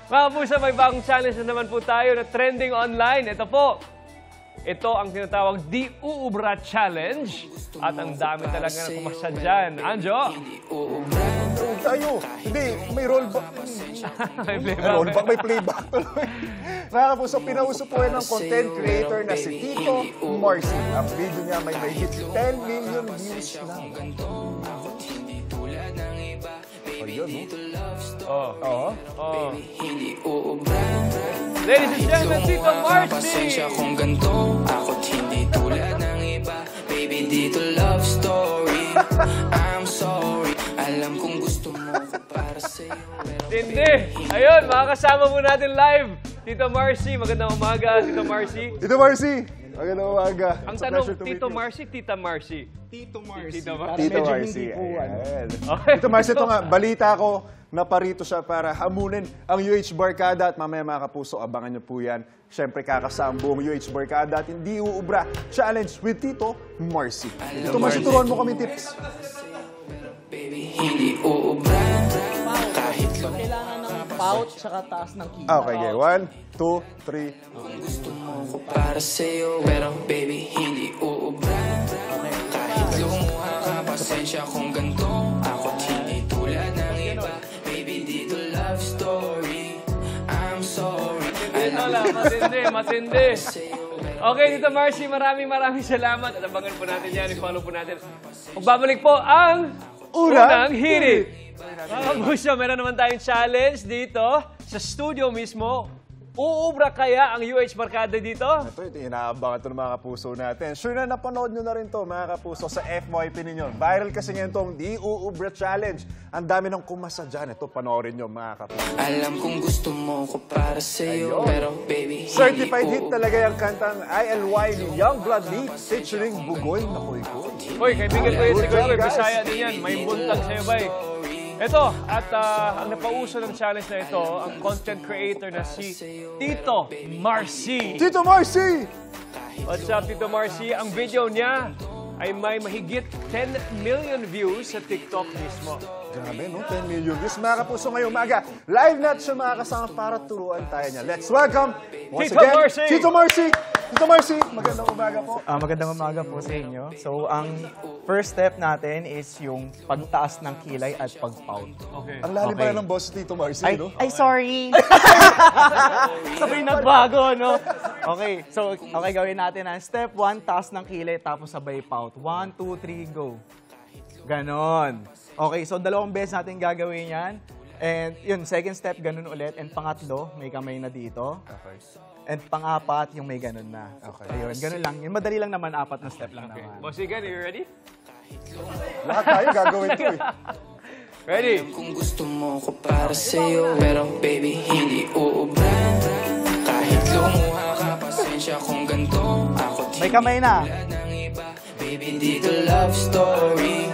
Mga puso, may bagong challenge na naman po tayo na trending online. Ito po. Ito ang tinatawag Di Uubra Challenge. At ang dami talaga na pumasa dyan. Anjo? Tayo. Hindi, may rollback. May May playback. rollback, may playback tuloy. Mga kapuso, pinauso po yan ng content creator na si Tito Marcy. Ang video niya may mahigit 10 million views lang. Ayun, no? Oh. Oo. Ladies and gentlemen, Tito Marcy! Kung ganito, ako't hindi tulad ng iba. Baby, dito love story. I'm sorry, alam kong gusto mo ko para sa'yo. Hindi! Ayun, makakasama po natin live. Tito Marcy, magandang umaga, Tito Marcy. Tito Marcy, magandang umaga. Ang It's a tanong, pleasure to meet Tito you. Marcy, Tita Marcy? Tito Marcy. Tito Marcy. Tito Medyo Marcy. hindi po, Ayan. Okay. Tito Marcy, ito nga, balita ko, naparito siya para hamunin ang UH Barkada at mamaya mga kapuso, abangan niyo po yan. Siyempre kakasama buong UH Barkada at Hindi Uubra Challenge with Tito Marcy. Tito Marcy, turuan mo kami tips. Baby, hindi uubra. Kahit lang Kailangan ng pouch tsaka taas ng key. Okay, okay. 1, 2, 3. gusto mo ko para sa'yo. Pero baby, hindi uubra. Kahit lumuha ka, pasensya kung ganito. Ako't hindi tulad ng iba. Baby, dito love story. I'm sorry, Matindi. Okay, Tito Marcy, maraming salamat. At abangan po natin yan, i-follow po natin. Magbabalik po ang Unang Hirit. Mga puso, meron naman tayong challenge dito sa studio mismo. Uubra kaya ang UH Barkada dito? Ito, inaabangan ito ng mga kapuso natin. Sure na napanood nyo na rin to mga kapuso sa FYP ninyo. Viral kasi ngayon itong Di Uubra Challenge. Ang dami ng kumasa dyan. Ito, panoorin nyo mga kapuso. alam kong gusto mo ko para sa'yo. Ayun. Pero baby, hindi Certified hit uubra. talaga yung kantang ILY ni Youngblood Lee featuring Bugoy na Koy-Koy. Hoy, kaibigan ko yun si Good job, Koy, guys. Bisaya din yan. May buntag sa'yo, bay. Ito, at ang napauso ng challenge na ito, ang content creator na si Tito Marcy. Tito Marcy! What's up, Tito Marcy? Ang video niya ay may mahigit 10 million views sa TikTok mismo. Grabe, no? 10 million views. Mga kapuso ngayong umaga. Live natin siya makakasama para turuan tayo niya. Let's welcome, once Tito again, Marcy! Tito Marcy! Tito Marcy, magandang umaga po. Magandang umaga po sa inyo. So, ang first step natin is yung pagtaas ng kilay at pag-pout. Okay. Ang lalim Okay. pala ng boss Tito Marcy, no? Ay, sorry! Sabay nagbago, no? Okay, so, okay, gawin natin ang step 1, taas ng kilay, tapos sabay pout. 1, 2, 3, go. Ganon. Okay, so dalawang beses natin gagawin yan. And yun, second step, ganun ulit. And pangatlo, may kamay na dito. Okay. And pang-apat, yung may ganun na. Okay. Ayun, ganun lang. Yung madali lang naman, 4 na step lang naman. Boss Igan, are you ready? Lahat tayo gagawin ito eh. Ready? Kung gusto mo ko para sa'yo. Pero baby, hindi uubra. Kahit lumuha ka, pasensya kung ganito. Ako't May kamay na. tulad ng iba. Baby, dito love story.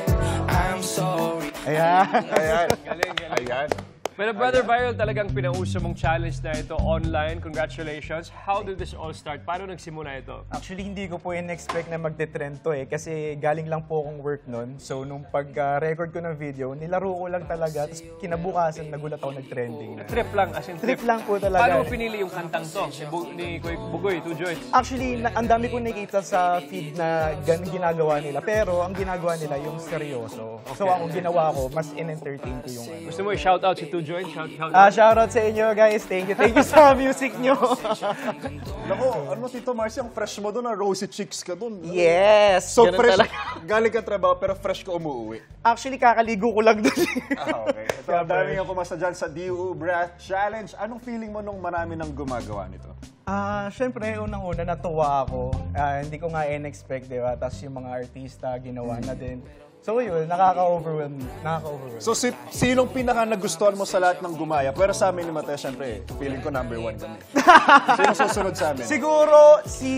I'm sorry. Ayan. Ayan. Galing. Ayan. Pero Brother Viral, talagang pinauso mong challenge na ito online. Congratulations. How did this all start? Paano nagsimula ito? Actually, hindi ko po in-expect na magte-trend to eh. Kasi galing lang po akong work nun. So, nung pag-record ko ng video, nilaro ko lang talaga. Tapos kinabukasan, nagulat ako nag-trending na. Trip lang, as in Trip lang po talaga. Paano mo pinili yung kantang to? Ni Bugoy, Two Joints. Actually, ang dami ko nakikita sa feed na ginagawa nila. Pero ang ginagawa nila yung seryoso. So, ang ginawa ko, mas in-entertain ko yung ano. Gusto mo i-shoutout si Two Joints? Shout Shoutout sa inyo guys. Thank you. Thank you sa music nyo. Naku, ano Tito Marcy, ang fresh mo doon, ang rosy cheeks ka doon. Yes. So ganun fresh, talaga. galing ka trabaho pero fresh ka umuwi. Actually, kakaligo ko lang doon. Okay. Ito, ang dami nga kumasa dyan sa Di Uubra Challenge. Anong feeling mo nung marami nang gumagawa nito? Syempre, unang-una natuwa ako. Hindi ko nga in-expect, di ba? Tapos yung mga artista, ginawa na din. So yun, nakaka-overwhelm. So sinong pinaka nagustuhan mo sa lahat ng gumaya? Pero sa amin ni Mateo, syempre, feeling ko number 1 kami. Sino susunod sa amin? Siguro si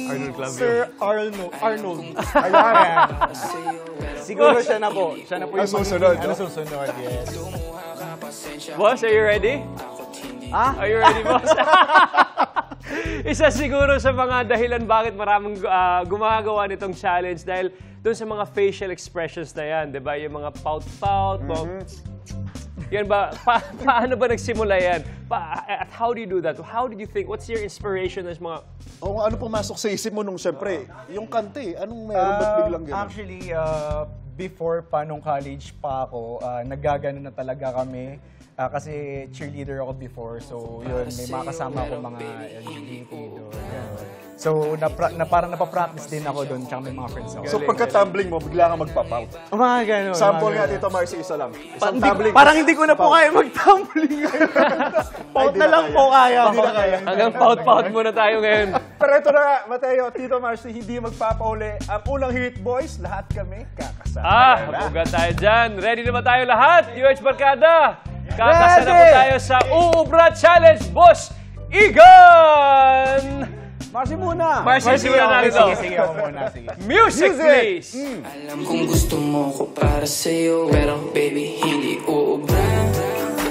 Arnold Clavio. Sir Arnold. Ayan. Siguro siya na po. Siya na po Ang yung susunod, magiging- no? susunod, yes. Boss, are you ready? Are you ready, boss? Isa siguro sa mga dahilan bakit maraming gumagawa nitong challenge dahil doon sa mga facial expressions na yan, di ba? Yung mga pout-pout, Yan ba, paano ba nagsimula yan? At how do you do that? How did you think? What's your inspiration as mga... O ano pumasok sa isip mo nung siyempre, yung kante, anong meron ba't biglang gano'n? Actually, before pa nung college pa ako, naggagano na talaga kami. Kasi cheerleader ako before, so yun, may mga kasama ako mga LGBT doon. So, parang napapractice din ako doon, tsaka may mga friends ako. So pagka-tumbling mo, bigla kang magpapout. Mga gano'n. Sample nga dito, Marcy, isa lang. Isang Parang hindi ko na po kaya mag-tumbling. Pout na lang po kaya. Hindi na kaya. Hanggang pout-pout muna tayo ngayon. Pero ito na nga, Mateo, Tito Marcy, hindi magpapauli. Ang unang Hit Boys, lahat kami kakasama. Buga tayo dyan. Ready na ba tayo lahat? UH Barkada! Kakasa na po tayo sa Uubra Challenge, Boss Igan! Marcy muna! Marcy, simulan natin ito. Sige, ako muna. Sige. Music, please! Alam kong gusto mo ko para sa'yo, pero baby, hindi uubra.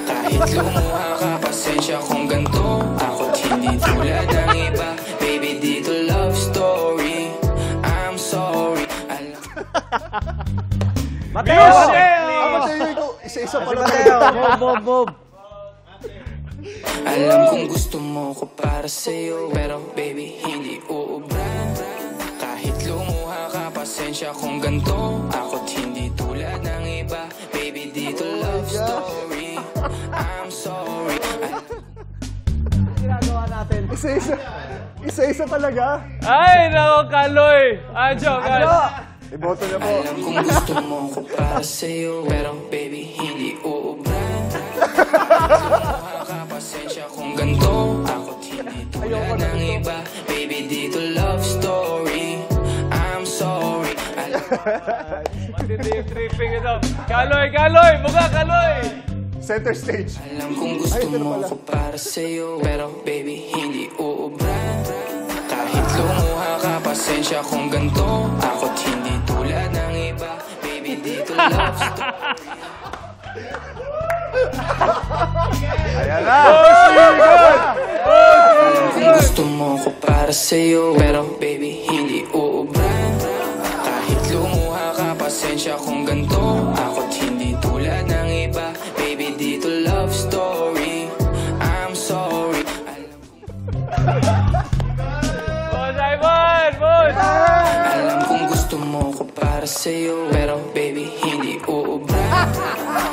Kahit lumuha ka, pasensya kung ganito. Ako't hindi tulad ng iba. Baby, dito love story. I'm sorry. Mateo! Mateo, ikaw, isa-isa pala tayo. Bob. Alam kong gusto mo ko para sa'yo, pero baby, hindi uubra. Kahit lumuha ka, pasensya kung ganito. Ako't hindi tulad ng iba. Baby, dito love story. I'm sorry. Ginagawa natin. Isa-isa talaga. Ay, nako, Kaloy! Anjo, Iboto niya po. Alam kong gusto mo ko para sa'yo, pero baby, hindi uubra. Lumuha ka, pasensya kung ganito. Ako't hindi tulad ng iba. Baby, dito love story. I'm sorry. Matindi yung tripping ito. Kaloy! Buga, Kaloy! Center stage. Alam kong gusto mo ko para sa'yo, pero baby, hindi uubra. Kahit lumuha ka, pasensya kung ganito. Ako't hindi tulad ng iba. Baby, dito love story. Ayan na! Alam kong gusto mo ko para sa'yo, pero baby, hindi uubra. Kahit lumuha ka, pasensya kung ganito. Ako't hindi tulad ng iba. Baby, dito love story. I'm sorry. Boss Ivan! Boss! Alam kong gusto mo ko para sa'yo, pero baby, hindi uubra.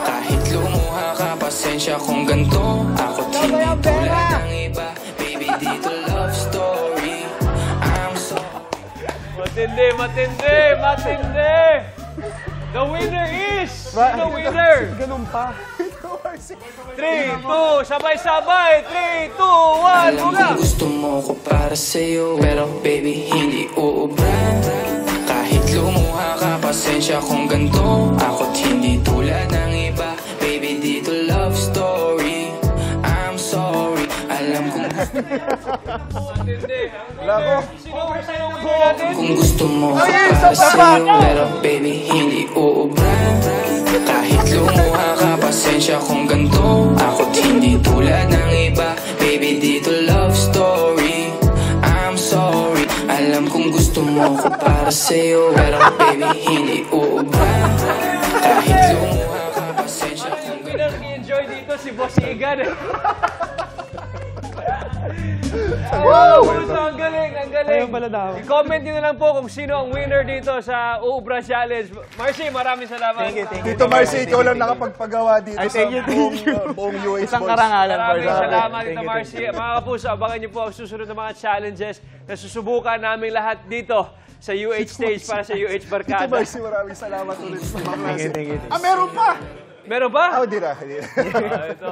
Kahit lumuha ka, pasensya kung ganito. Ako't hindi tulad ng iba. Baby, dito love story. I'm sorry. Matindi! The winner is... The winner! Ganun pa. 3, 2, sabay-sabay! 3, 2, 1, Alam buga! kong gusto mo ko para sa'yo, pero baby, hindi uubra. Kahit lumuha ka, pasensya kung ganito. Ako't hindi tulad ng iba. Baby, dito love story. I'm sorry. Alam kong Matindi! Lako. Sino ba sa'yo ang winner natin? kung gusto mo ko para sa'yo, pero baby, hindi uubra. Kahit lumuha ka, pasensya kung ganito. Ako't hindi tulad ng iba. Baby, dito love story. I'm sorry. Alam kong gusto mo ko para sa'yo, pero baby, hindi uubra. Kahit lumuha ka, pasensya kung Winner, i-enjoy dito si Boss Igan. Ang galing! Ayun pala daw. I-comment nyo na lang po kung sino ang winner dito sa Uubra Challenge. Marcy, maraming salamat. Thank you. Tito Marcy, ikaw lang nakapagpagawa dito Ay, sa thank you. buong UH Isang Boys. karangalan po. Maraming salamat, Thank Tito you, Marcy. Mga kapuso, abangan niyo po ang susunod na mga challenges na susubukan namin lahat dito sa UH stage para sa UH Tito Barkada. Marcy, maraming salamat ulit sa mga Thank you. meron pa! Meron ba? Hindi na. Ito.